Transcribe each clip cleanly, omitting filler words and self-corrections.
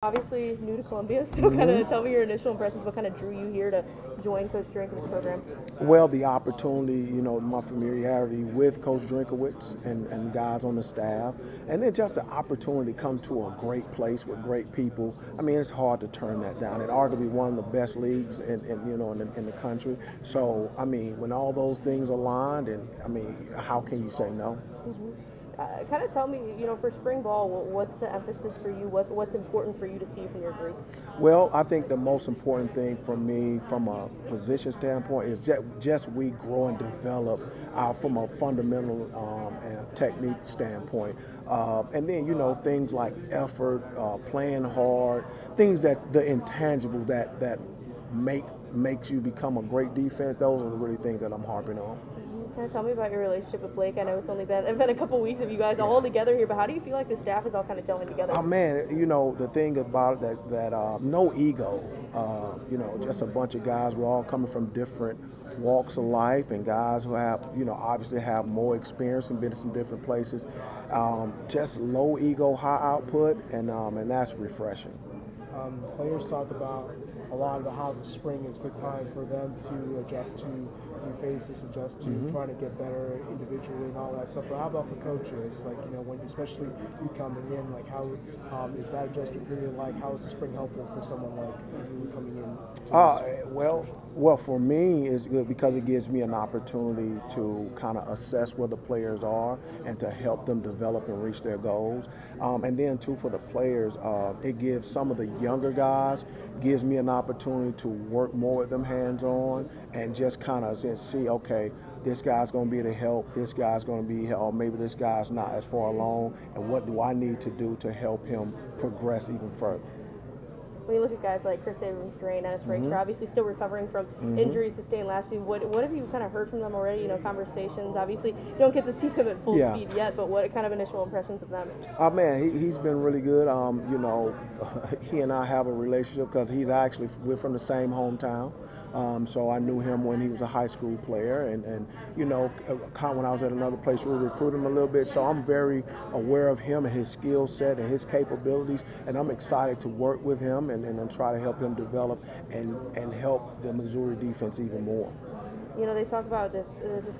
Obviously new to Columbia, so kind of tell me your initial impressions. What kind of drew you here to join Coach Drinkwitz program? Well, the opportunity, my familiarity with Coach Drinkowitz and guys on the staff, and then just the opportunity to come to a great place with great people. I mean, it's hard to turn that down. It arguably one of the best leagues in the country. So, I mean, when all those things aligned, and I mean, how can you say no? Kind of tell me, for spring ball, what's the emphasis for you? What's important for you to see from your group? Well, I think the most important thing for me from a position standpoint is just we grow and develop from a fundamental and technique standpoint. And then, things like effort, playing hard, things that the intangible that makes you become a great defense. Those are the really things that I'm harping on. Kind of tell me about your relationship with Blake. I know it's only been a couple weeks of you guys all together here, but how do you feel like the staff is all kind of gelling together? Oh man, the thing about it that no ego, just a bunch of guys. We're all coming from different walks of life, and guys who have, obviously have more experience and been to some different places. Just low ego, high output, and that's refreshing. Players talk about a lot about how the spring is a good time for them to adjust to new faces, adjust to trying to get better individually and all that stuff. But how about for coaches? Like, when especially you coming in, like how is that adjustment period like? How is the spring helpful for someone like you coming in? Well, for me, it's good because it gives me an opportunity to kind of assess where the players are and to help them develop and reach their goals. And then, too, for the players, it gives some of the younger guys, gives me an opportunity to work more with them hands-on and just kind of see, okay, this guy's going to be able to help, this guy's going to be, or maybe this guy's not as far along, and what do I need to do to help him progress even further. When you look at guys like Chris Abrams-Drain, Dennis Raker, obviously still recovering from injuries sustained last season, what have you kind of heard from them already? Conversations. Obviously, you don't get to see them at full speed yet, but what kind of initial impressions of them? Oh man, he's been really good. He and I have a relationship because we're from the same hometown. So I knew him when he was a high school player, and when I was at another place, we recruited him a little bit. So I'm very aware of him and his skill set and his capabilities, and I'm excited to work with him and try to help him develop and help the Missouri defense even more. They talk about this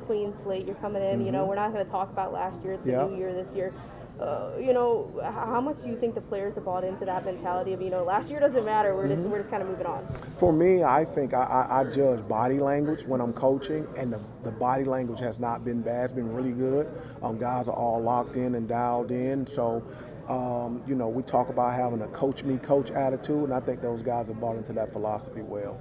clean slate. You're coming in. We're not going to talk about last year. It's a new year this year. How much do you think the players have bought into that mentality of, last year doesn't matter, we're just kind of moving on? For me, I think I judge body language when I'm coaching, and the body language has not been bad. It's been really good. Guys are all locked in and dialed in. So, we talk about having a coach me coach attitude, and I think those guys have bought into that philosophy well.